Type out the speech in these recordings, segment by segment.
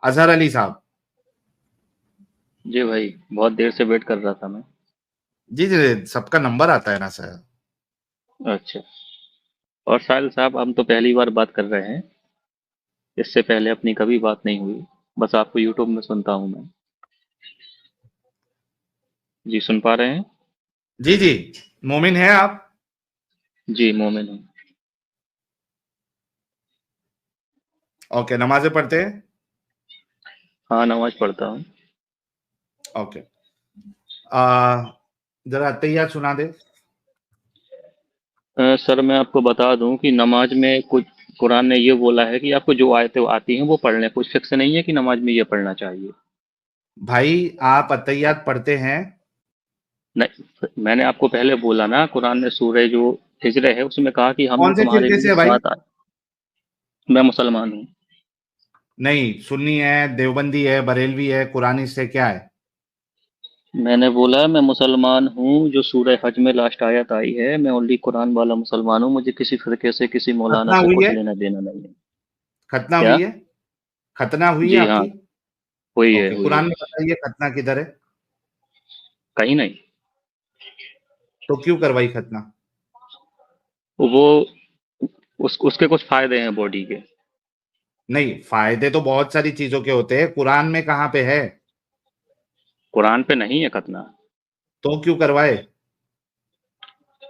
अजहर अली साहब। जी भाई, बहुत देर से वेट कर रहा था मैं। जी जी, सबका नंबर आता है ना सर। अच्छा। और साहिल साहब, हम तो पहली बार बात कर रहे हैं। इससे पहले अपनी कभी बात नहीं हुई। बस आपको यूट्यूब में सुनता हूँ मैं। जी, सुन पा रहे हैं? जी जी। मोमिन है आप? जी, मोमिन हूँ। ओके, नमाजें पढ़ते हैं? हाँ, नमाज पढ़ता हूँ। ओके। जरा अत्तहियात सुना दे। सर, मैं आपको बता दूं कि नमाज में कुछ कुरान ने ये बोला है कि आपको जो आयतें आती हैं वो पढ़ लें। कुछ फिक्स नहीं है कि नमाज में ये पढ़ना चाहिए। भाई, आप अत्तहियात पढ़ते हैं? नहीं, मैंने आपको पहले बोला ना, कुरान ने सूरह जो हिजर है उसमें कहा कि हम कौन से तुम्हारे फिरके से लिए है भाई? मैं मुसलमान हूँ। नहीं, सुन्नी है, देवबंदी है, बरेलवी है, कुरानी से क्या है? मैंने बोला मैं मुसलमान हूँ, जो सूरह हज में लास्ट आयत आई है, मैं ओनली कुरान वाला मुसलमान हूँ। मुझे किसी फिरके से, किसी मौलाना खतना से हुई कुछ है? लेना देना नहीं है। खतना क्या? हुई है? खतना हुई है जी हाँ, आपकी? हुई है, ओके, हुई कुरान है। में बताइए खतना किधर है? कहीं नहीं। तो क्यों करवाई खतना? वो उसके कुछ फायदे हैं बॉडी के। नहीं, फायदे तो बहुत सारी चीजों के होते हैं, कुरान में कहाँ पे है? कुरान पे नहीं है खतना। तो क्यों करवाए?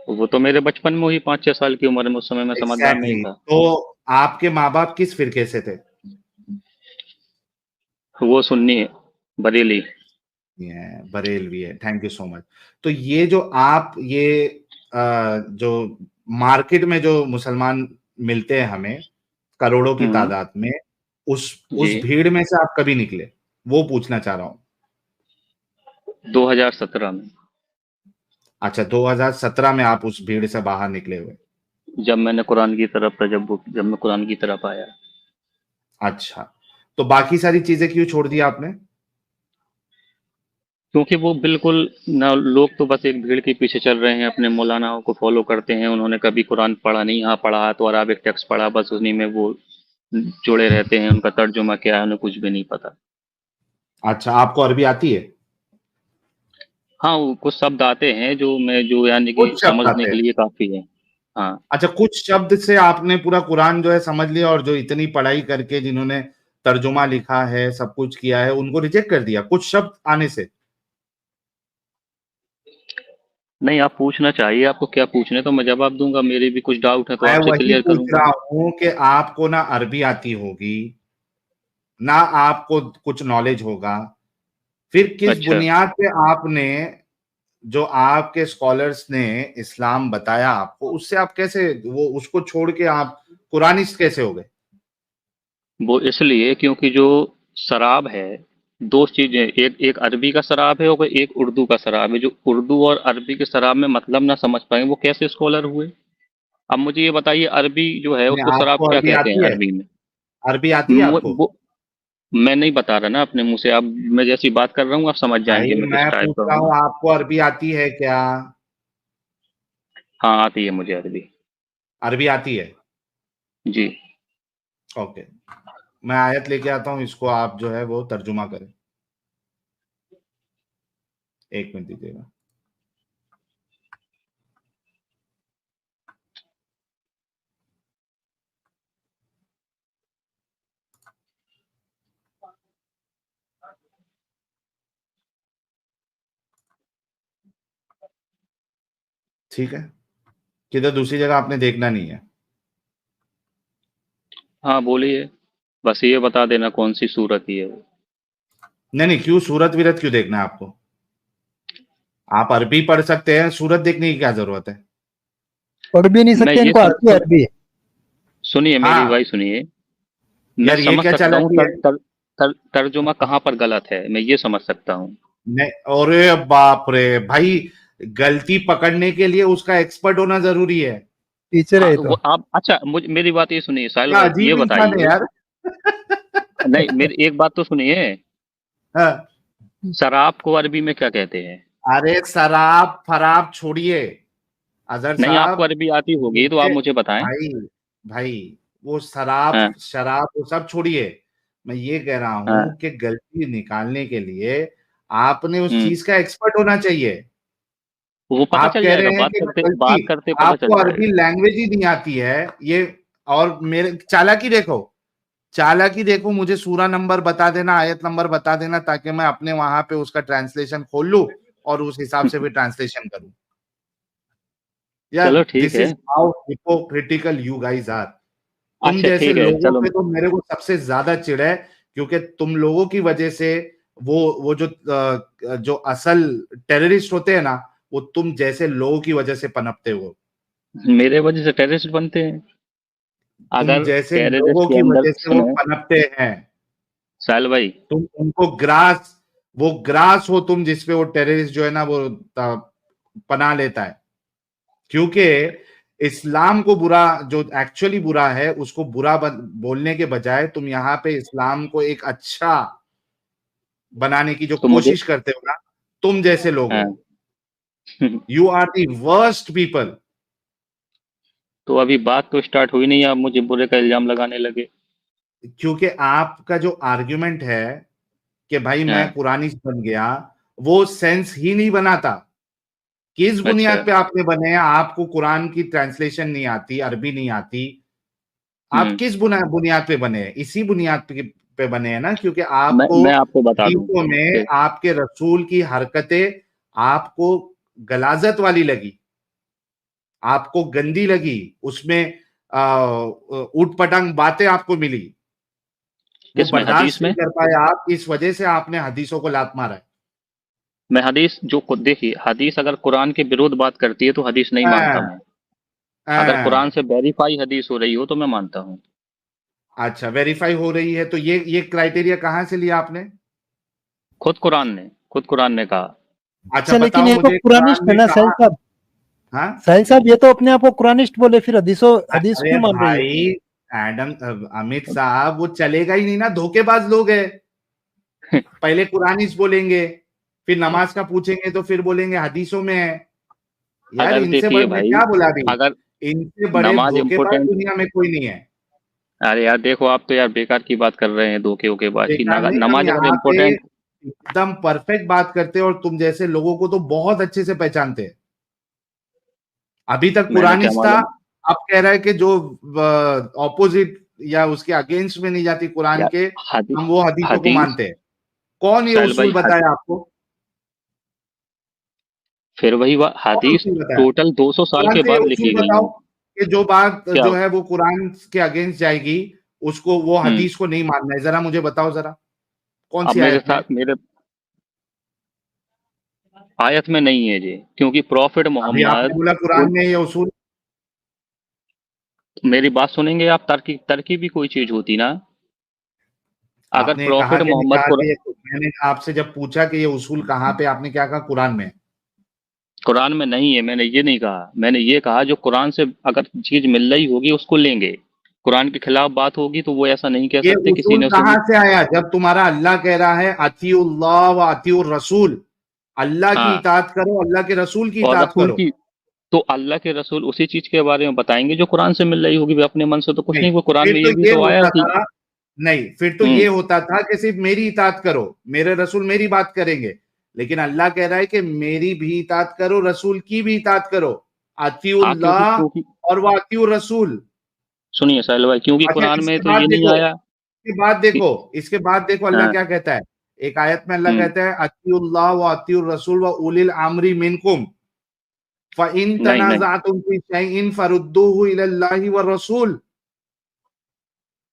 वो तो मेरे बचपन में हुई, 5-6 साल की उम्र में, उस समय मैं समझदार नहीं एग्जैक्टली, था। तो आपके माँ बाप किस फिरके से थे? वो सुन्नी है, बरेली। ये बरेलवी है, थैंक यू सो मच। तो ये जो आप ये जो मार्केट में जो मुसलमान मिलते हैं हमें करोड़ों की हम्म। तादाद में, जी। उस भीड़ में से आप कभी निकले, वो पूछना चाह रहा हूँ। 2017 में, अच्छा, 2017 में आप उस भीड़ से बाहर निकले हुए? जब मैंने कुरान की तरफ था, जब मैं कुरान की तरफ आया। अच्छा, तो बाकी सारी चीजें क्यों छोड़ दी आपने? क्योंकि वो बिल्कुल ना, लोग तो बस एक भीड़ के पीछे चल रहे हैं, अपने मौलानाओं को फॉलो करते हैं। उन्होंने कभी कुरान पढ़ा नहीं, हाँ पढ़ा तो अरबिक टेक्स्ट पढ़ा, बस उन्हीं में वो जुड़े रहते हैं। उनका तर्जुमा क्या है उन्हें कुछ भी नहीं पता। अच्छा, आपको अरबी आती है? हाँ, वो कुछ शब्द आते हैं जो यानी कि कुछ शब्द समझने आते के हैं? लिए काफी है। हाँ। अच्छा, कुछ शब्द से आपने पूरा कुरान जो है समझ लिया, और जो इतनी पढ़ाई करके जिन्होंने तर्जुमा लिखा है, सब कुछ किया है, उनको रिजेक्ट कर दिया कुछ शब्द आने से? नहीं, आप पूछना चाहिए, आपको क्या पूछने, तो मैं जवाब दूंगा। मेरे भी कुछ डाउट है तो मैं आपसे वही क्लियर पूछ करूंगा। रहा हूं कि आपको ना अरबी आती होगी, ना आपको कुछ नॉलेज होगा, फिर किस अच्छा। बुनियाद पे आपने, जो आपके स्कॉलर्स ने इस्लाम बताया आपको, उससे आप कैसे, वो उसको छोड़ के आप कुरानिस्ट कैसे हो गए? वो इसलिए क्योंकि जो शराब है, दो चीजें, एक एक अरबी का शराब है और एक उर्दू का शराब है। जो उर्दू और अरबी के शराब में मतलब ना समझ पाए, वो कैसे स्कॉलर हुए? अब मुझे ये बताइए, अरबी जो है नहीं, उसको शराब आपको क्या अरबी कहते हैं आती है? अरबी में? अरबी आती है आपको? वो मैं नहीं बता रहा ना अपने मुंह से। अब मैं जैसी बात कर रहा हूँ आप समझ भाई, जाएंगे मैं किस मैं टाइप पूछ का रहा हूँ। हूँ आपको अरबी आती है क्या? हाँ, आती है मुझे अरबी। अरबी आती है? जी। ओके, मैं आयत लेके आता हूँ, इसको आप जो है वो तर्जुमा करें। एक मिनट दीजिएगा। ठीक है, किधर दूसरी जगह आपने देखना नहीं है? हाँ, बोलिए। बस ये बता देना कौन सी सूरत ही है वो। नहीं नहीं, क्यों सूरत वीरत क्यों देखना है आपको? आप अरबी पढ़ सकते हैं, सूरत देखने की क्या जरूरत है? पढ़ भी नहीं मैं सकते, ये इनको आती है अरबी। सुनिए मेरी हाँ, भाई, सुनिए। मैं यार ये समझ क्या सकता हूँ चालाकी है? तर्जुमा कहाँ पर गलत है, मैं ये समझ सकता हूँ। नहीं, अरे बाप रे भाई, गलती पकड़ने के लिए उसका एक्सपर्ट होना जरूरी है। टीचर है हाँ, ये वो तो। आप अच्छा, मेरी बात ये सुनिए साहिल क्या भाई, ये अजीब इंसान है बताइए। यार। नहीं, मेरी एक बात तो सुनिए। हाँ, शराब को अरबी में क्या कहते हैं? अरे शराब फराब छोड़िए, अजहर नहीं, आपको साहब। अरबी आती होगी तो आप मुझे, मुझे बताएं। भाई भाई, वो शराब हाँ। शराब वो सब छोड़िए, मैं ये कह रहा हाँ। हूं कि गलती निकालने के लिए आपने उस हम्म, चीज का एक्सपर्ट होना चाहिए। वो पता आप चल कह जाएगा, रहे हैं कि मैं गलती, बात करते पता आपको चल अरबी जाएगा। लैंग्वेज ही नहीं आती है ये, और मेरे चालाकी देखो, चालाकी देखो, मुझे सूरा नंबर बता देना, आयत नंबर बता देना, ताकि मैं अपने वहां पे उसका ट्रांसलेशन खोल लूं और उस हिसाब से भी ट्रांसलेशन करूं। यार चलो ठीक दिस है। Is how hypocritical you guys are. तुम अच्छा जैसे ठीक है, लोगों चलो। पे तो मेरे को सबसे ज्यादा चिढ़ है, क्योंकि तुम लोगों की वजह से वो जो असल टेररिस्ट होते हैं ना, वो तुम जैसे लोगों की वजह से पनपते हो। मेरे वजह से टेररिस्ट बनते हैं? तुम अगर जैसे टेररिस्ट लोगों के की अंदर, वजह से वो सुने पनपते हैं। साहिल भाई, तुम उनको ग्रास, वो ग्रास हो तुम जिसपे वो टेररिस्ट जो है ना वो पना लेता है। क्योंकि इस्लाम को बुरा, जो एक्चुअली बुरा है उसको बुरा बोलने के बजाय तुम यहाँ पे इस्लाम को एक अच्छा बनाने की जो तो मुझे, कोशिश करते हो ना, तुम जैसे लोग हो, हाँ। You are the worst people. तो अभी बात तो स्टार्ट हुई नहीं, आप मुझे बुरे का इल्जाम लगाने लगे। क्योंकि आपका जो आर्ग्यूमेंट है कि भाई मैं हाँ। कुरानिस्ट बन गया, वो सेंस ही नहीं बनाता। किस अच्छा। बुनियाद पे आपने बने हैं? आपको कुरान की ट्रांसलेशन नहीं आती, अरबी नहीं आती। आप हम्म। किस बुनियाद पे बने हैं? इसी बुनियाद पे बने हैं ना, क्योंकि आपको मैं आपको बता दूं हदीसों में कि आपके रसूल की हरकतें आपको गलाजत वाली लगी, आपको गंदी लगी, उसमें ऊट पटांग बातें आपको मिली, वो किसमें, हदीस बर्दाश्त नहीं में? कर पाए आप, इस वजह से आपने हदीसों को लात मारा है। मैं हदीस जो देखिए, हदीस अगर कुरान के विरोध बात करती है तो हदीस नहीं मानता हाँ, मैं। अगर कुरान हाँ। से वेरीफाई हदीस हो रही हो तो मैं मानता हूँ। अच्छा, वेरीफाई हो रही है तो ये क्राइटेरिया कहाँ से लिया आपने? खुद कुरान ने कहा। अच्छा अच्छा लेकिन बताओ ये तो मुझे, कुरान कुरानिस्ट है में ना साहिल कहा? साहब। हाँ। साहिल साहब ये तो अपने आप को कुरानिस्ट बोले, फिर हदीस अरे क्यों मान रही है? भाई, एडम अमित साहब, वो चलेगा ही नहीं ना, धोखेबाज लोग हैं। पहले कुरानिस बोलेंगे, फिर नमाज का पूछेंगे तो फिर बोलेंगे हदीसों में है। यार अगर इनसे देखिए बड़े, मैं भाई, क्या बोला अभी, अगर इनसे बड़े नमाज धोखेबाज इम्पोर्टेंट, दुनिया में कोई नहीं है। अरे यार देखो, आप तो यार बेकार की बात कर रहे हैं, धोखे वोखे बात की। बेकार नहीं, हम नमाज अगर यहाँ पे इम्पोर्टेंट, एकदम परफेक्ट बात करते हैं और तुम जैसे लोगों को तो बहुत अच्छे से पहचानते हैं। अभी तक मैंने क्या कुरानिस था, मालूम। अब कह रहा है कि जो ऑपोजिट या उसके अगेंस्ट में नहीं जाती कुरान यार के, हदीस, हम वो हदीसों को हदीस मानते हैं। कौन ये साहिल उसूल भाई, बताया आपको? फिर वही कौन हदीस उसूल बताया? टोटल 200 साल कुरान के से ये बाद उसूल लिखी गई बताओ हैं। कि जो बात क्या? जो है वो कुरान के अगेंस्ट जाएगी, उसको, वो हम्म। हदीस को नहीं मानना है। जरा मुझे बताओ जरा, कौन अब सी मेरे आयत में? साथ, मेरे आयत में नहीं है जी, क्योंकि प्रॉफिट अभी आपने मोहम्मद बोला को, कुरान में ये उसूल। मेरी बात सुनेंगे आप? तरकी भी कोई चीज होती ना। अगर आपने कहा प्रॉफिट कि नहीं मोहम्मद कहा को, कि मैंने आपसे जब पूछा कि ये उसूल कहाँ पे, आपने क्या कहा? कुरान में। कुरान में नहीं है, मैंने ये नहीं कहा। मैंने ये कहा जो कुरान से अगर चीज मिल रही होगी उसको लेंगे। कुरान के खिलाफ बात होगी तो वो ऐसा नहीं कह ये सकते किसी उसूल ने उसे। कहाँ से आया? जब तुम्हारा अल्लाह कह रहा है अतीउल्लाह व अतीउर रसूल, अल्लाह की हाँ, इताअत करो, अल्लाह के रसूल की और इताअत रसूल करो। की, तो अल्लाह के रसूल उसी चीज के बारे में बताएंगे जो कुरान से मिल रही होगी। वे अपने मन से तो कुछ नहीं, नहीं, वो कुरान फिर में तो ये भी ये तो आया होता कि, था, नहीं फिर तो हम्म, ये होता था कि सिर्फ मेरी इताअत करो, मेरे रसूल मेरी बात करेंगे। लेकिन अल्लाह कह रहा है कि मेरी भी इताअत करो, रसूल की भी इताअत करो। हाँ, क्योंकि अतीउल्लाह क्योंकि और व अतीउर रसूल। सुनिए साहिल भाई, क्योंकि अच्छा कुरान में इसके तो बाद ये नहीं देखो, आया इसके बाद कि, देखो, इसके बाद देखो अल्लाह हाँ, क्या कहता है। एक आयत में अल्लाह हम्म, कहता है अतीउल्लाह व अतीउर रसूल व उलिल अम्री मिनकुम फ़इन नहीं नहीं, तनाज़अतुम फ़ी शैइन फरुद्दूहु इलल्लाहि व रसूल।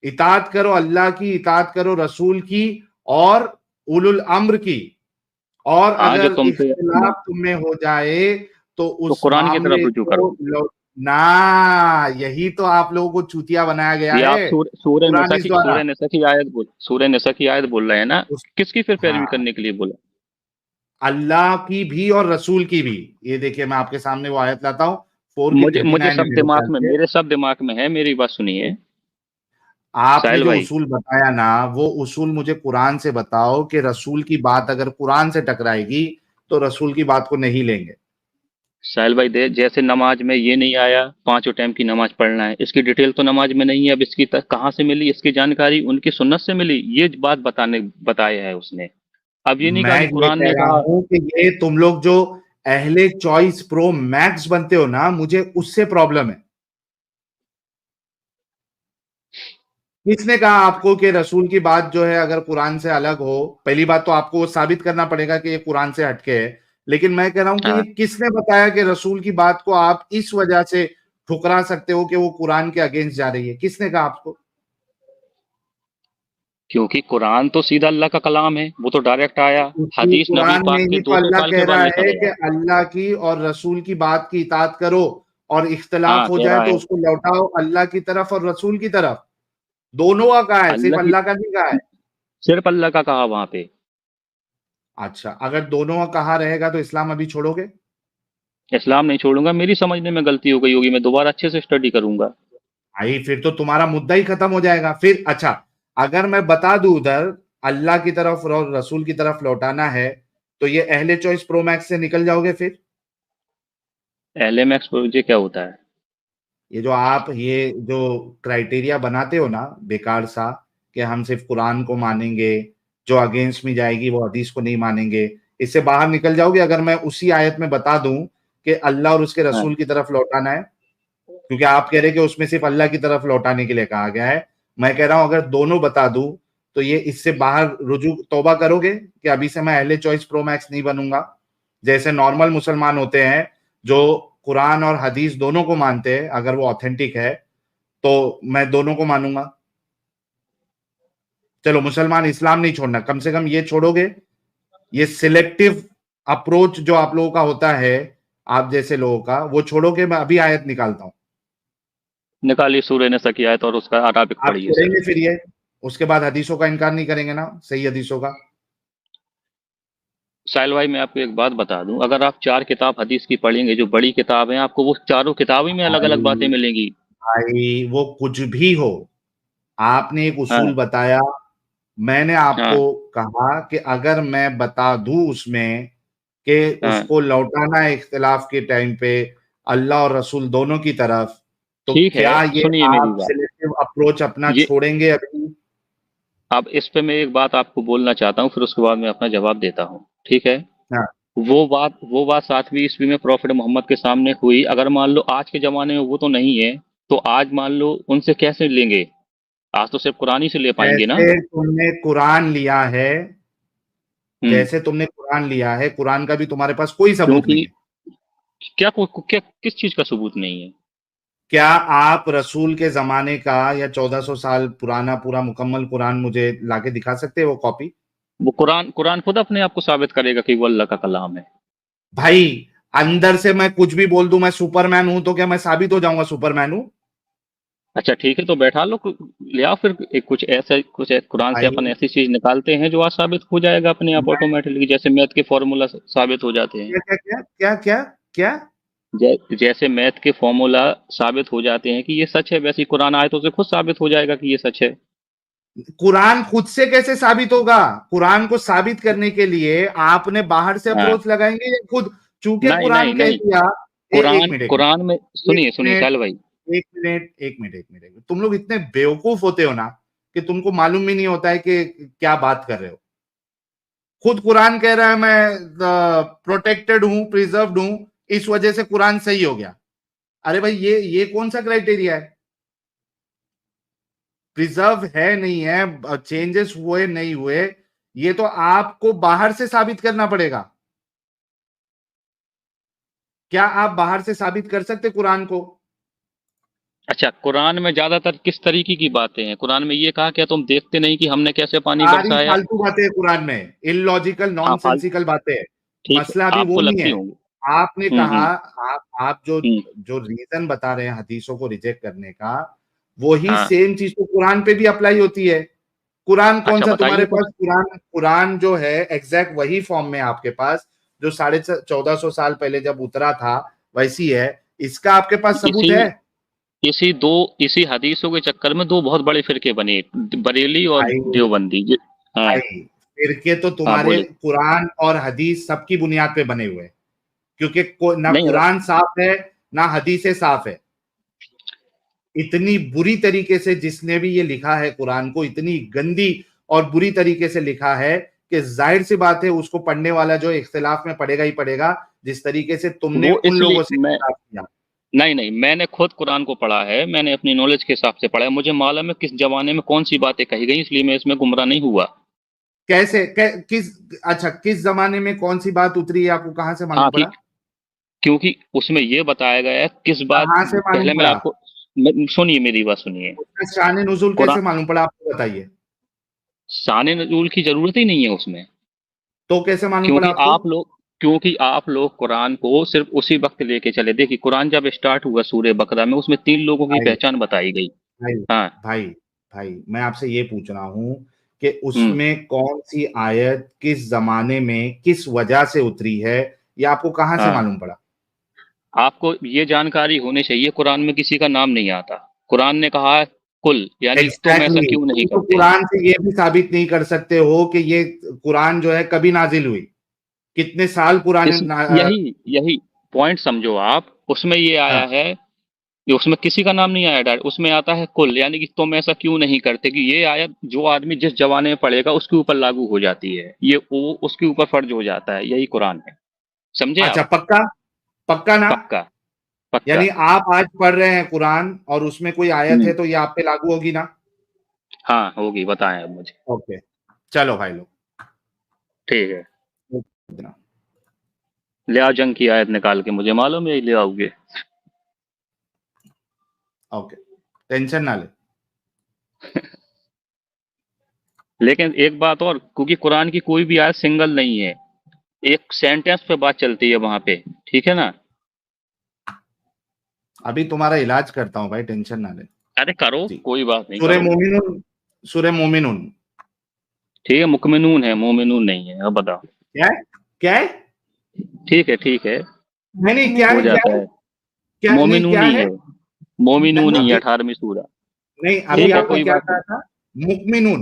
इताअत करो अल्लाह की, इताअत करो रसूल की और उलुल अम्र की। और हाँ जो अगर तुमसे, इख्तिलाफ तुम में हो जाए तो तो उस कुरान की तरफ मामले रुजू को करो। ना, यही तो आप लोगों को चूतिया बनाया गया ये आप है कुरान इस द्वारा। सूर्य निसा की आयत बोल, सूर्य निसा की आयत बोल रहे हैं ना? उस, किसकी फिर पैरवी हाँ, करने के लिए बोला? अल्लाह की भी और रसूल की भी। ये देखिए मैं आपके सामने वो आयत लाता हूँ, 4 की मुझे मुझे 39 है सब मेरे दिमाग ख्याल में, से। मेरे सब दिमाग में है, मेरी बात सुनिए आपने साहिल जो भाई। उसूल बताया ना, वो उसूल मुझे कुरान से बताओ कि रसूल की बात अगर कुरान से टकराएगी तो रसूल की बात को नहीं लेंगे। साहिल भाई जैसे नमाज में ये नहीं आया 5 टाइम की नमाज पढ़ना है, इसकी डिटेल तो नमाज में नहीं है। अब इसकी कहाँ से मिली इसकी जानकारी? उनकी सुन्नत से मिली, ये बात बताया है उसने। अब ये नहीं कहा मैं कि ये कुरान कह ने रहा कहा। हूं कि ये तुम लोग जो अहले चॉइस प्रो मैक्स बनते हो ना, मुझे उससे प्रॉब्लम है। किसने कहा आपको कि रसूल की बात जो है अगर कुरान से अलग हो? पहली बात तो आपको वो साबित करना पड़ेगा कि ये कुरान से हटके है। लेकिन मैं कह रहा हूं कि ये हाँ, किसने बताया कि रसूल की बात को आप इस वजह से ठुकरा सकते हो कि वो कुरान के अगेंस्ट जा रही है? किसने कहा आपको? क्योंकि कुरान तो सीधा अल्लाह का कलाम है, वो तो डायरेक्ट आया। उसी हदीस नबी कुरान में पाक के ही तो 200 अल्लाह साल कह के बाद रहा लिखा है कि गया। अल्लाह की और रसूल की बात की इताअत करो, और इख्तिलाफ हाँ, हो कह जाए रहा तो है। उसको लौटाओ अल्लाह की तरफ और रसूल की तरफ। दोनों का कहा है, सिर्फ अल्लाह की अल्लाह का नहीं कहा है। सिर्फ अल्लाह का कहा वहां पे। अच्छा, अगर दोनों का कहा रहेगा तो इस्लाम अभी छोड़ोगे? इस्लाम नहीं छोड़ूंगा, मेरी समझने में गलती हो गई होगी, मैं दोबारा अच्छे से स्टडी करूंगा। भाई फिर तो तुम्हारा मुद्दा ही खत्म हो जाएगा फिर। अच्छा, अगर मैं बता दूं उधर अल्लाह की तरफ और रसूल की तरफ लौटाना है, तो ये अहले चॉइस प्रो मैक्स से निकल जाओगे फिर? एलएमएक्स प्रोजेक्ट क्या होता है? ये जो आप ये जो क्राइटेरिया बनाते हो ना बेकार सा, कि हम सिर्फ कुरान को मानेंगे, जो अगेंस्ट में जाएगी वो हदीस को नहीं मानेंगे, इससे बाहर निकल जाओगे अगर मैं उसी आयत में बता दूं कि अल्लाह और उसके हाँ, रसूल की तरफ लौटाना है? क्योंकि आप कह रहे हैं कि उसमें सिर्फ अल्लाह की तरफ लौटाने के लिए कहा गया है। मैं कह रहा हूं अगर दोनों बता दूं तो ये इससे बाहर रुजू तौबा करोगे कि अभी से मैं अहले चॉइस प्रो मैक्स नहीं बनूंगा? जैसे नॉर्मल मुसलमान होते हैं जो कुरान और हदीस दोनों को मानते हैं, अगर वो ऑथेंटिक है तो मैं दोनों को मानूंगा। चलो मुसलमान इस्लाम नहीं छोड़ना, कम से कम ये छोड़ोगे? ये सिलेक्टिव अप्रोच जो आप लोगों का होता है, आप जैसे लोगों का, वो छोड़ोगे? मैं अभी आयत निकालता हूं। निकाली सूर्य ने सकी आयत और उसका अराबिक आप पढ़िए सर। छोड़ेंगे फिर ये? उसके बाद हदीसों का इनकार नहीं करेंगे ना, सही हदीसों का? साहिल भाई मैं आपको एक बात बता दूं, अगर आप 4 किताब हदीस की पढ़ेंगे जो बड़ी किताब है, आपको वो चारों किताबी में अलग अलग बातें भाई मिलेंगी। भाई वो कुछ भी हो, आपने एक हाँ, उसूल बताया, मैंने हाँ, आपको कहा कि अगर मैं बता दूं उसमें कि हाँ। उसको लौटाना है इख्तिलाफ के टाइम पे अल्लाह और रसूल दोनों की तरफ, तो ठीक है, क्या ये सुनिए मेरी आप बात। सिलेक्टिव अप्रोच अपना ये छोड़ेंगे अभी? अब इस पे मैं एक बात आपको बोलना चाहता हूँ, फिर उसके बाद मैं अपना जवाब देता हूँ, ठीक है? हाँ, वो बात 7वीं ईस्वी में प्रॉफिट मोहम्मद के सामने हुई। अगर मान लो आज के जमाने में वो तो नहीं है, तो आज मान लो उनसे कैसे लेंगे? आज तो सिर्फ कुरान ही से ले पाएंगे ना। जैसे तुमने कुरान लिया है, हम्म। जैसे तुमने कुरान लिया है, कुरान का भी तुम्हारे पास कोई सबूत नहीं क्योंकि है। क्या किस चीज का सबूत नहीं है? क्या आप रसूल के जमाने का या 1400 साल पुराना पूरा मुकम्मल कुरान मुझे लाके दिखा सकते हैं, वो कॉपी? वो कुरान कुरान खुद अपने आप को साबित करेगा कि वो अल्लाह का कलाम है। भाई अंदर से मैं कुछ भी बोल दूं मैं सुपरमैन हूं, तो क्या मैं साबित हो जाऊंगा सुपरमैन हूं? अच्छा ठीक है, तो बैठा लो, ले आओ फिर कुरान से अपन भाई ऐसी चीज निकालते हैं जो आज साबित हो जाएगा अपने आप मैं ऑटोमेटिकली, जैसे मैथ के फॉर्मूला साबित हो जाते हैं। क्या क्या क्या क्या क्या क्या? जैसे मैथ के फॉर्मूला साबित हो जाते हैं कि ये सच है, वैसे ही कुरान आयतों से खुद साबित हो जाएगा कि ये सच है। कुरान खुद से कैसे साबित होगा? कुरान को साबित करने के लिए आपने बाहर से हाँ। अप्रोच लगाएंगे या खुद? चूंकि नहीं, कुरान नहीं, कह नहीं। दिया। एक कुरान मिनट, एक कुरान में मिनट, एक सुनिए, सुनिए मिनट, साहिल भाई। एक मिनट, एक मिनट, एक मिनट, तुम लोग इतने बेवकूफ होते हो ना कि तुमको मालूम भी नहीं होता है कि क्या बात कर रहे हो। खुद कुरान कह रहा है मैं प्रोटेक्टेड हूं, प्रिजर्व्ड हूं, इस वजह से कुरान सही हो गया। अरे भाई ये कौन सा क्राइटेरिया है? प्रिजर्व है नहीं है, चेंजेस हुए नहीं हुए, ये तो आपको बाहर से साबित करना पड़ेगा। क्या आप बाहर से साबित कर सकते कुरान को? अच्छा, कुरान में ज्यादातर किस तरीके की बातें हैं? कुरान में ये कहा क्या तुम देखते नहीं कि हमने कैसे पानी सारी बरसाया? फालतू बातें हैं कुरान में, इलॉजिकल हाँ, नॉनसेंसिकल बातें हैं। ठीक है, मसला अभी वो आपको नहीं लगती है। होंगी। आपने कहा, हम्म, आप जो हम्म, जो रीजन बता रहे हैं हदीसों को रिजेक्ट करने का, वही हाँ। सेम चीज तो कुरान पे भी अप्लाई होती है। कुरान कौन अच्छा सा बताइए तुम्हारे कुछ। पास? कुरान कुरान जो है एग्जैक्ट वही फॉर्म में आपके पास जो 1450 साल पहले जब उतरा था वैसी है। इसका आपके पास सबूत इसी है? इसी हदीसों के चक्कर में दो बहुत बड़े फिरके बने, बरेली और भाई देवबंदी। हाँ, भाई फिरके तो हाँ तुम्हारे बोले। कुरान और हदीस सबकी बुनियाद पे बने हुए हैं। क्योंकि ना नहीं, कुरान साफ है ना हदीसें साफ है। इतनी बुरी तरीके से जिसने भी ये लिखा है कुरान को, इतनी गंदी और बुरी तरीके से लिखा है कि जाहिर सी बात है उसको पढ़ने वाला जो इख्तिलाफ में पढ़ेगा ही पढ़ेगा, जिस तरीके से तुमने वो उन लोगों से इसलिए मैं इख्तिलाफ किया। नहीं, मैंने खुद कुरान को पढ़ा है, मैंने अपनी नॉलेज के हिसाब से पढ़ा है, मुझे मालूम है किस ज़माने में कौन-सी बातें कही गई, इसलिए मैं इसमें गुमराह नहीं हुआ। कैसे किस अच्छा किस जमाने में कौन सी बात उतरी है, आपको कहां से हाँ, मालूम पड़ा? क्योंकि उसमें ये बताया गया है किस बात कहां से मालूम पहले मैं पड़ा? आपको सुनिए, मेरी बात सुनिए। उसका शान नुज़ूल कुरान कैसे मालूम पड़ा, आपको बताइए। शान नज़ूल की ज़रूरत ही नहीं है उसमें, तो कैसे मालूम पड़ा क्योंकि आपको? आप लोग कुरान को सिर्फ उसी वक़्त लेके चले। देखिए, कुरान जब स्टार्ट हुआ सूरह बकरा में, उसमें 3 लोगों की भाई पहचान बताई गई। भाई हाँ, भाई भाई मैं आपसे ये पूछ रहा हूं कि हुँ। उसमें कौन सी आयत किस जमाने में किस वजह से उतरी है, ये आपको कहां से हाँ, मालूम पड़ा? आपको ये जानकारी होनी चाहिए, कुरान में किसी का नाम नहीं आता। कुरान ने कहा है कुल, यानी तुम ऐसा एग्जैक्टली, क्यों नहीं तुम तो करते? कुरान से ये भी साबित नहीं कर सकते हो कि ये कुरान जो है कभी नाजिल हुई, कितने साल पुराने इस यही पॉइंट समझो आप, उसमें ये आया हाँ, है कि उसमें किसी का नाम नहीं आया डायरेक्ट, उसमें आता है कुल, यानी कि तुम ऐसा क्यों नहीं करते, कि ये आयत जो आदमी जिस ज़माने में पढ़ेगा उसके ऊपर लागू हो जाती है। ये वो उसके ऊपर फर्ज हो जाता है, यही कुरान है। समझे अच्छा आप? पक्का, पक्का ना? पक्का, पक्का। यानी आप आज पढ़ रहे हैं कुरान और उसमें कोई आयत हुँ, है तो ये आप पे लागू होगी ना? हाँ, होगी, बताएँ अब मुझे। ओके, चलो भाई लोग। ठीक है। ले आओ जंग की आयत निकाल के, मुझे मालूम है यही ले आओगे। ओके, टेंशन ना ले। लेकिन एक बात और, क्योंकि कुरान की कोई भी आयत सिंगल नहीं है, एक सेंटेंस पे बात चलती है वहाँ पे, ठीक है ना? अभी तुम्हारा इलाज करता हूँ भाई, टेंशन ना ले। अरे करो, जी, कोई बात नहीं, सूरह करो। मोमिनून, सूरह मोमिनून। ठीक है, मुकमिनून है, मोमिनून नहीं है। अब बताओ। क्या है? क्या है? ठीक है, नहीं नहीं, क्या हो है, क्या जाता है? है। क्या नहीं, मोमिनून क्या ही है? है, मोमिनून ही है, अभी 18वीं सूरा। नहीं, अभी ठीक है, आपका कोई क्या बात कहा नहीं। था? मुकमिनून।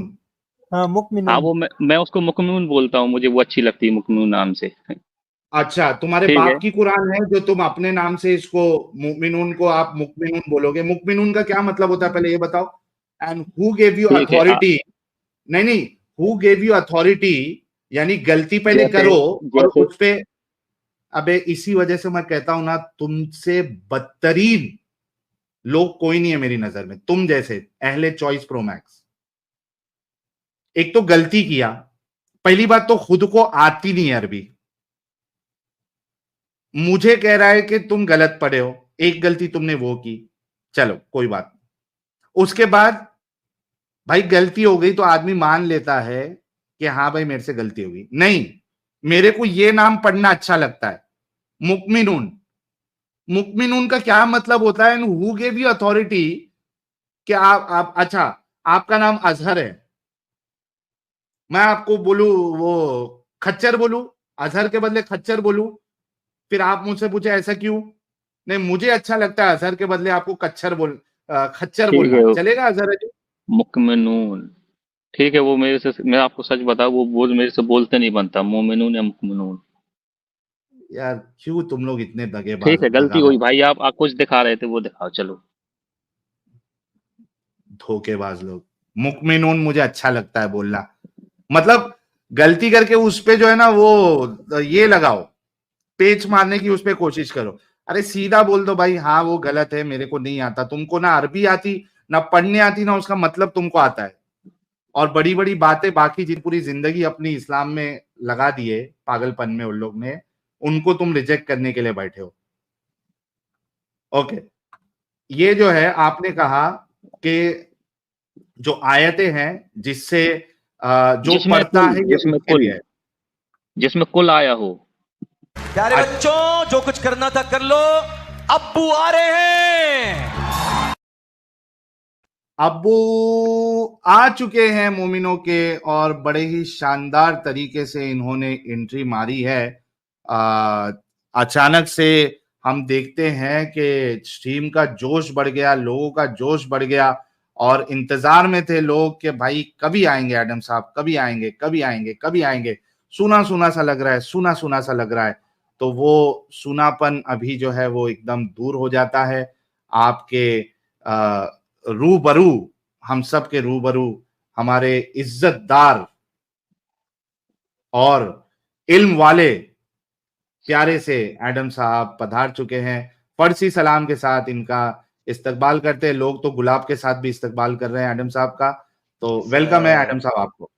हाँ हाँ, मुकमिनून। वो मैं उसको मुकमिनून बोलता हूँ, मुझे वो अच्छी लगती है मुकमिनून नाम से। अच्छा, तुम्हारे ठीक है, बाप की कुरान है जो तुम अपने नाम से इसको मुमिनून को आप मुकमिनून बोलोगे? मुकमिनून का क्या मतलब होता है पहले ये बताओ। एंड हु गेव यू ठीक है। अथॉरिटी? नहीं नहीं, हु गेव यू अथॉरिटी, यानी गलती पहले जैसे करो और जैसे उस पे। अबे इसी वजह से मैं कहता हूं ना, तुमसे बदतरीन लोग कोई नहीं है मेरी नजर में, तुम जैसे अहले चॉइस प्रो मैक्स। एक तो गलती किया, पहली बात तो खुद को आती नहीं है अरबी, मुझे कह रहा है कि तुम गलत पढ़े हो, एक गलती तुमने वो की, चलो कोई बात नहीं। उसके बाद भाई गलती हो गई तो आदमी मान लेता है कि हाँ भाई मेरे से गलती होगी। नहीं, मेरे को ये नाम पढ़ना अच्छा लगता है, मुकमिनून। मुकमिनून का क्या मतलब होता है? हु गेव यू अथॉरिटी कि आप अच्छा, आपका नाम अजहर है, मैं आपको बोलूं वो खच्चर बोलूं, अजहर के बदले खच्चर बोलूं, फिर आप मुझसे पूछे ऐसा क्यों? नहीं, मुझे अच्छा लगता है अजहर के बदले आपको खच्चर ठीक बोलना, है, चलेगा अजहर जी? मुकमिनून। ठीक है, वो मेरे से, मैं आपको सच बताऊं, वो मेरे से बोलते नहीं बनता, मोमिनून या मुकमिनून। यार क्यों तुम लोग इतने ठीक है, गलती दगाबाज, हुई भाई, आप कुछ दिखा रहे थे, वो दिखाओ चलो। धोखेबाज लोग। मुकमिनून मुझे अच्छा लगता है बोलना, मतलब गलती करके उस पे जो है ना वो ये लगाओ, पेच मारने की उस पे कोशिश करो। अरे सीधा बोल दो भाई, हाँ वो गलत है, मेरे को नहीं आता। तुमको ना अरबी आती, ना पढ़ने आती, ना उसका मतलब तुमको आता है, और बड़ी बड़ी बातें बाकी जिन पूरी जिंदगी अपनी इस्लाम में लगा दिए पागलपन में उन लोग ने, उनको तुम रिजेक्ट करने के लिए बैठे हो। ओके, ये जो है आपने कहा कि जो आयतें हैं जिससे जो जिसमें पढ़ता कुल है ये जिसमें उसके कुल लिए है। जिसमें कुल आया हो। प्यारे बच्चों, जो कुछ करना था कर लो, अब्बू आ रहे हैं। अब्बू आ चुके हैं मोमिनों के, और बड़े ही शानदार तरीके से इन्होंने एंट्री मारी है। अचानक से हम देखते हैं कि स्ट्रीम का जोश बढ़ गया, लोगों का जोश बढ़ गया, और इंतजार में थे लोग कि भाई कभी आएंगे एडम साहब, कभी आएंगे, कभी आएंगे, कभी आएंगे। सुना सुना सा लग रहा है, सुना सुना सा लग रहा है। तो वो सूनापन अभी जो है वो एकदम दूर हो जाता है। आपके रूबरू, हम सब के रूबरू हमारे इज्जतदार और इल्म वाले प्यारे से एडम साहब पधार चुके हैं। फर्सी सलाम के साथ इनका इस्तकबाल करते हैं। लोग तो गुलाब के साथ भी इस्तकबाल कर रहे हैं एडम साहब का। तो वेलकम है एडम साहब आपको।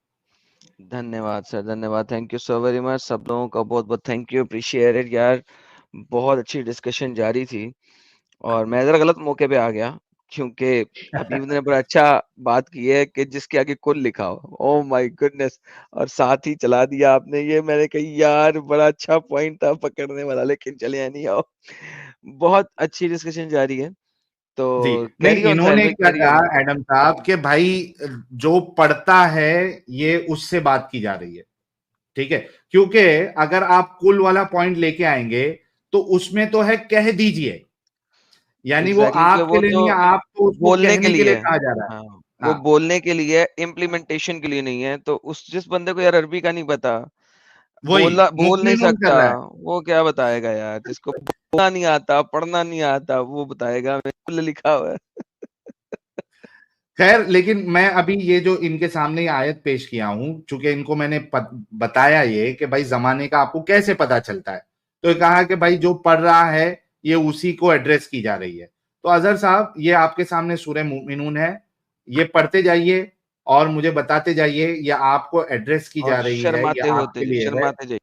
धन्यवाद सर, धन्यवाद, thank you so very much. सब लोगों का बहुत बहुत थैंक यू, अप्रिशिएट इट यार। बहुत अच्छी डिस्कशन जारी थी और मैं जरा गलत मौके पे आ गया क्योंकि अभी ने बड़ा अच्छा बात की है कि जिसके आगे कुल लिखा हो। ओह माय गुडनेस, और साथ ही चला दिया आपने ये। मैंने कही यार बड़ा अच्छा पॉइंट था पकड़ने वाला, लेकिन चले नहीं आओ। बहुत अच्छी डिस्कशन जारी है, तो जी नहीं, कैरी ऑन इन्होंने साहिल, क्या कैरी कहा ऑन। एडम साहब के भाई जो पढ़ता है ये उससे बात की जा रही है, ठीक है। क्योंकि अगर आप कुल वाला पॉइंट लेके आएंगे तो उसमें तो है कह दीजिए, यानी वो एग्जैक्टली आपके वो लिए तो नहीं है, आपको उसको बोलने के कहने के लिए लिए, कहा जा रहा है। हाँ, वो हाँ, बोलने के लिए, इम्प्लीमेंटेशन के लिए नहीं है। तो उस जिस बंदे को यार अरबी का नहीं पता, वही बोल नहीं मुफ्त कर सकता, रहा है। वो क्या बताएगा यार? जिसको बोलना नहीं आता, पढ़ना नहीं आता, वो बताएगा मेरे कुल लिखा हुआ है। खैर, लेकिन मैं अभी ये जो इनके सामने ये आयत पेश किया हूं, चूंकि इनको मैंने बताया ये कि भाई जमाने का आपको कैसे पता चलता है, तो ये कहा कि भाई जो पढ़ रहा है ये उसी को एड्रेस की जा रही है। तो अजहर साहब, ये आपके सामने सूरह मुमिनून है, ये पढ़ते जाइए और मुझे बताते जाइए ये आपको एड्रेस की जा और रही है, ये शर्माते आपके लिए है। शर्माते जाइए,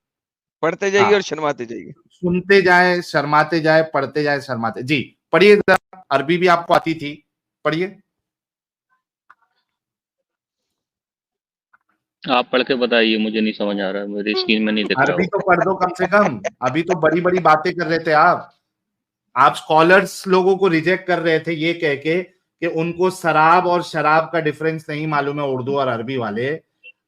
पढ़ते जाइए और हाँ, शर्माते जाइए। सुनते जाए, शर्माते जाए, पढ़ते जाए, शर्माते जी। पढ़िए, अरबी भी आपको आती थी, पढ़िए। आप पढ़ के बताइए, मुझे नहीं समझ आ रहा है, मेरी स्क्रीन में नहीं दिख रहा अरबी वो। तो पढ़ दो कम से कम। अभी तो बड़ी बड़ी बातें कर रहे थे आप स्कॉलर्स लोगों को रिजेक्ट कर रहे थे ये कह के कि उनको शराब और शराब का डिफरेंस नहीं मालूम है, उर्दू और अरबी वाले।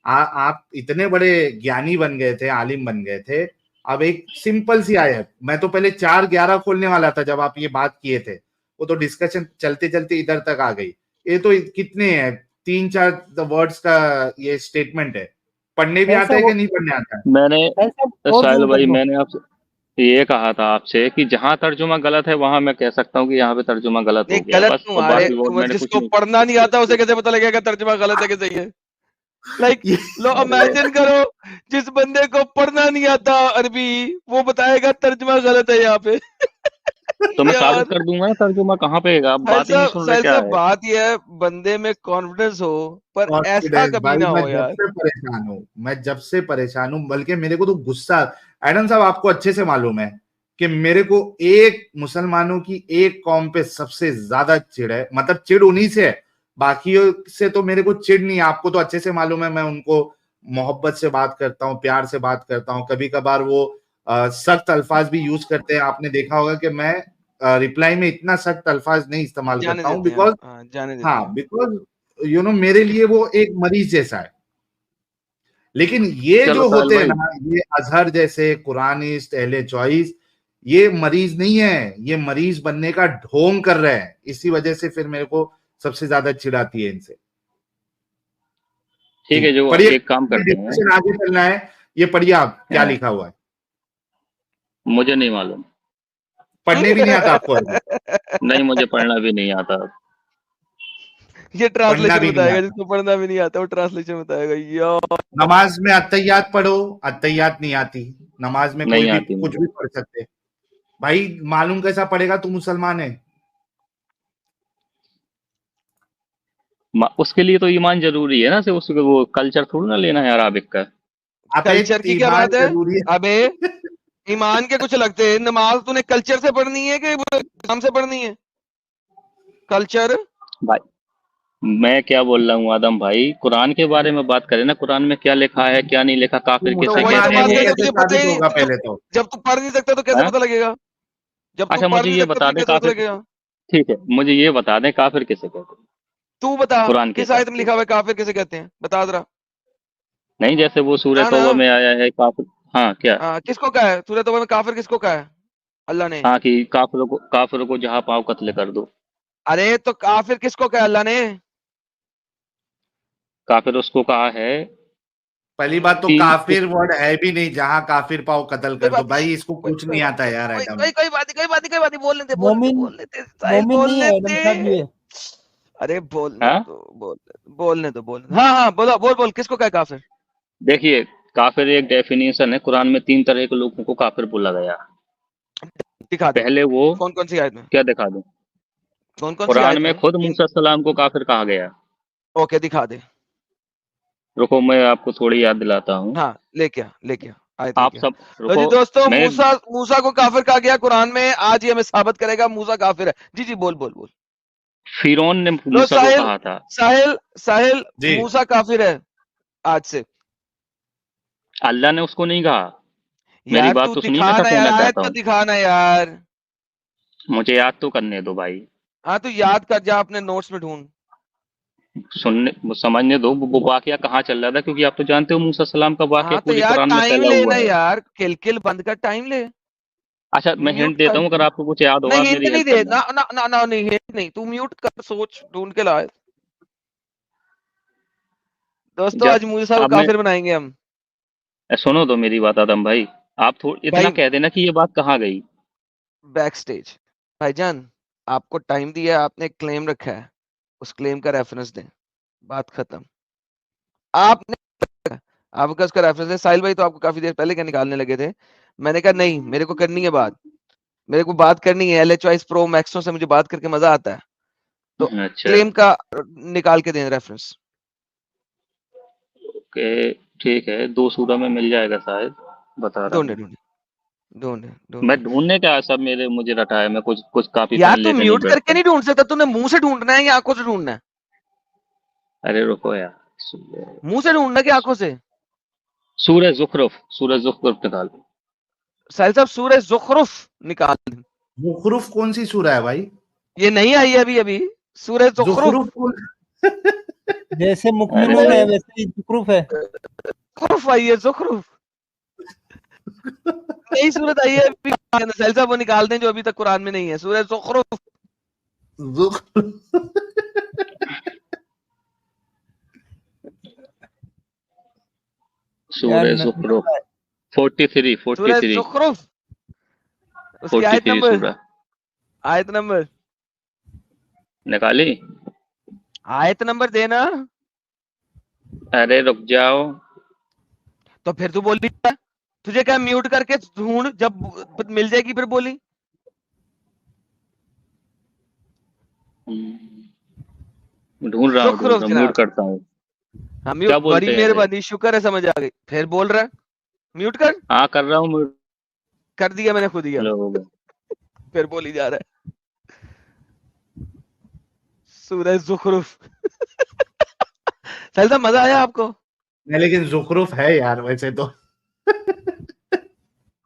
आप इतने बड़े ज्ञानी बन गए थे, आलिम बन गए थे। अब एक सिंपल सी आयत, मैं तो पहले 4:11 खोलने वाला था जब आप ये बात किए थे, वो तो डिस्कशन चलते चलते इधर तक आ गई। ये तो कितने हैं, 3-4 वर्ड्स का ये स्टेटमेंट है। पढ़ने भी आता ऐसा है वो कि नहीं पढ़ने आता है? मैंने ऐसा और साहिल जूम कर भाई, लो। मैंने आपसे ये कहा था आपसे कि जहां तर्जुमा गलत है वहां मैं कह सकता हूँ कि यहाँ पे तर्जुमा गलत नहीं हो गया गलत बस, और तुम्हारे, बाकी और मैंने कुछ जिसको नहीं। पढ़ना नहीं आता उसे कैसे पता लगेगा तर्जुमा गलत है कि सही है? लाइक ये लो इमेजिन करो, जिस बंदे को पढ़ना नहीं आता अरबी, वो बताएगा तर्जुमा गलत है यहाँ पे। तो मैं साबित यार कर दूंगा ना तर्जुमा कहाँ पे है, आप साहिल बात ही नहीं साहब, सुन रहे क्या है। बात यह है बंदे में कॉन्फिडेंस हो, पर ऐसा कॉन्फिडेंस कभी भाई, ना मैं हो जब यार। से परेशान हूं, मैं जब से परेशान हूं, बल्कि मेरे को तो गुस्सा। एडम साहब, आपको अच्छे से मालूम है कि मेरे को एक मुसलमानों की एक कौम पे सबसे ज्यादा चिढ़ है, मतलब चिढ़ उन्हीं से है, बाकियों से तो मेरे को चिढ़ नहीं है। आपको तो अच्छे से मालूम है, मैं उनको मोहब्बत से बात करता हूँ, प्यार से बात करता हूँ। कभी कभार वो सख्त अल्फाज भी यूज करते हैं। आपने देखा होगा कि मैं रिप्लाई में इतना सख्त अल्फाज नहीं इस्तेमाल जाने करता हूँ, देते हैं आप, बिकॉज हाँ, जाने देते हाँ, हैं। बिकॉज मेरे लिए वो एक मरीज जैसा है। लेकिन ये चलो जो साहिल होते हैं भाई, ना, ये अजहर जैसे कुरानिस्ट, अहले चॉइस, ये मरीज नहीं है, ये मरीज बनने का ढोंग कर रहे हैं। इसी वजह से फिर मेरे को सबसे ज्यादा चिढ़ाती है इनसे। जी, ठीक है, जो पढ़िए, एक काम करते हैं, डिस्कशन आगे चलना है। ये पढ़िए, आप क्या हाँ, लिखा हुआ है। मुझे नहीं मालूम। पढ़ने भी नहीं आता आपको अरबी? नहीं, मुझे पढ़ना भी नहीं आता। ये पढ़ना ट्रांसलेशन भी नहीं बताएगा, आता। जिसको पढ़ना भी नहीं आता वो ट्रांसलेशन बताएगा यार। नमाज में अत्तहियात पढ़ो, अत्तहियात नहीं आती। नमाज में कोई नहीं भी आती कुछ मुझे। भी पढ़ सकते। भाई मालूम कैसा पड़ेगा, तू मुसलमान है? उसके लिए तो ईमान जरूरी है ना, सिर्फ उसके वो कल्चर थोड़ी ना लेना है अराबिक का। अबे कल्चर की क्या ईमान बात है? जरूरी अबे ईमान के कुछ लगते हैं, नमाज तूने कल्चर से पढ़नी है कि इस्लाम से पढ़नी है? कल्चर भाई मैं क्या बोल रहा हूँ आदम भाई, कुरान के बारे में बात करें ना, कुरान में क्या लिखा है क्या नहीं लिखा, काफिर है, तो किसे वही तो कहते मुसलमान है हैं बात वो ये। करें, जब कैसे तुझे पता साबित ही होगा नहीं, पहले तो? जब तू पढ़ नहीं सकता तो कैसे हाँ? पता लगेगा? जब तू अच्छा, पढ़ मुझे नहीं ये सकता बता तुझे दें कैसे पता काफिर, लगेगा? ठीक है, मुझे ये बता दें काफिर किसे कहते हैं तू बता, कुरान के किस हिसाब आयत में से। लिखा हुआ है काफिर किसे कहते हैं? बता जरा। नहीं, जैसे वो सूरह बता ना। तौबा में आया है काफिर। हाँ, क्या? किसको कहा है सूरह तौबा में काफिर? किसको कहा है अल्लाह ने? हाँ, कि काफिरों को जहाँ पाओ कत्ल कर दो। अरे तो काफिर किसको कहा अल्लाह ने? काफिर उसको कहा है पहली बात तो तीन काफिर वर्ड है भी नहीं, जहां काफिर पाओ कत्ल कोई कर दो बात भाई, नहीं, इसको कोई कुछ कोई नहीं बात आता नहीं, यार कोई एडम। कोई कोई बात नहीं, कोई बात नहीं, कोई बात नहीं, बोलने दे, मोमिन बोलने दे साहिल, मोमिन नहीं है बोलने एडम दे। साहब ये। अरे बोलने हाँ दो, बोलने दो, हाँ हाँ, बोल बोल, किसको क्या काफिर? देखिए, काफिर एक डेफिनेशन है, कुरान में 3 तरह के लोगों को काफिर बोला गया। दिखा दे, पहले वो कौन कौन सी आयत में, क्या दिखा दूं? कौन कौन सी कुरान आयत में में? खुद मूसा सलाम को काफिर कहा गया। ओके, दिखा दे। रुको, मैं आपको थोड़ी याद दिलाता हूँ। हाँ, लेके आ आयत आप लेके आ। सब तो जी रुको, दोस्तों, मैं मूसा को काफिर कहा गया कुरान में, आज ये हमें साबित करेगा मूसा काफिर है। जी जी, बोल बोल बोल। फिरौन ने लो मूसा को कहा था। साहिल, जी मूसा काफिर है आज से। अल्लाह ने उसको नहीं कहा। मेरी यार बात तू तो सुनिए, दिखा मैं क्या ना यार, कहना आयत चाहता तो हूँ। दिखा ना यार। मुझे याद तो करने दो भाई। हाँ, तू याद कर, जा अपने नोट्स में ढूंढ। समझने दो वो वाकया कहाँ चल रहा था, क्योंकि आप तो जानते हो मूसा सलाम का वाकया हाँ तो पूरी यार कुरान में टाइम फैला लेना हुआ है। यार, किल बंद कर, टाइम ले। अच्छा, मैं हिंट म्यूट देता कर। हूँ, अगर आपको कुछ याद होगा नहीं, आप हिंट मेरी नहीं हेल्प दे, करना। ना ना ना ना, नहीं हिंट नहीं, तू म्यूट कर, सोच ढूंढ के ला। दोस्तों, आज जब मूसा को अब मैं काफिर बनाएंगे हम। सुनो तो मेरी बात आदम भाई। आप थोड़ा इतना भाई, कह देना कि ये बात कहाँ गई। बैक स्टेज भाईजान, आपको टाइम दिया है, आपने क्लेम रखा है, उस क्लेम का रेफरेंस दें, बात खत्म। आपने आपका उसका रेफरेंस है। साहिल भाई तो आपको काफी देर पहले क्या निकालने लगे थे, मैंने कहा नहीं, मेरे को करनी है बात, मेरे को बात करनी है। LH प्रो मैक्सो से मुझे बात करके मजा आता है, तो अच्छा, क्लेम का निकाल के दें रेफरेंस। ओके, ठीक है, 2 सूरा में मिल जाएगा शायद, बता रहा ढूंढे हूँ। ढूंढे ढूंढे मैं ढूंढे। ढूंढने क्या, सब मेरे मुझे रटा है, मैं कुछ कुछ कॉपी यार पेन तू लेके नहीं म्यूट करके बैठता। नहीं ढूंढ सकता, तूने मुंह से ढूंढना है या आंखों से ढूंढना है? अरे रुको यार, मुंह से ढूंढना कि आंखों से? सूरज जुखरुफ निकाल। साहिल साहब, सूरह ज़ुखरुफ निकाल। जुखरुफ कौन सी सूरह है भाई? ये नहीं आई अभी अभी, सूरह ज़ुखरुफ। जुखरुफ कौन? जैसे अरे मुकमिनून है वैसे ही ज़ुखरुफ है। ज़ुखरुफ आई है, ज़ुखरुफ नई सूरत आई है अभी। साहिल साहब वो निकाल दें जो अभी तक कुरान में नहीं है, सूरह ज़ुखरुफ। जुखरुफ यार सूरज जुखरुफ 43 सूरह 43 ज़ुखरुफ, उसकी आयत 43 नंबर, सूरा आयत नंबर, निकाली। आयत नंबर देना। अरे रुक जाओ। तो फिर तू बोल रही है, तुझे क्या म्यूट करके ढूंढ, जब मिल जाएगी फिर बोली। ढूंढ रहा ज़ुखरुफ हूँ, म्यूट जनाब। करता हूँ। हाँ, क्या म्यूट, बड़ी बोलते हैं इसे? मेहरबानी, शुक्र है समझ आ गई। फिर बोल रहा है, म्यूट कर। हाँ, कर रहा हूँ म्यूट। कर दिया मैंने खुद ही अब, लो, हो गया। फिर बोली जा रहा है सूरह ज़ुखरुफ। साहिल साहब, मजा आया आपको? नहीं, लेकिन जुखरुफ है यार वैसे तो।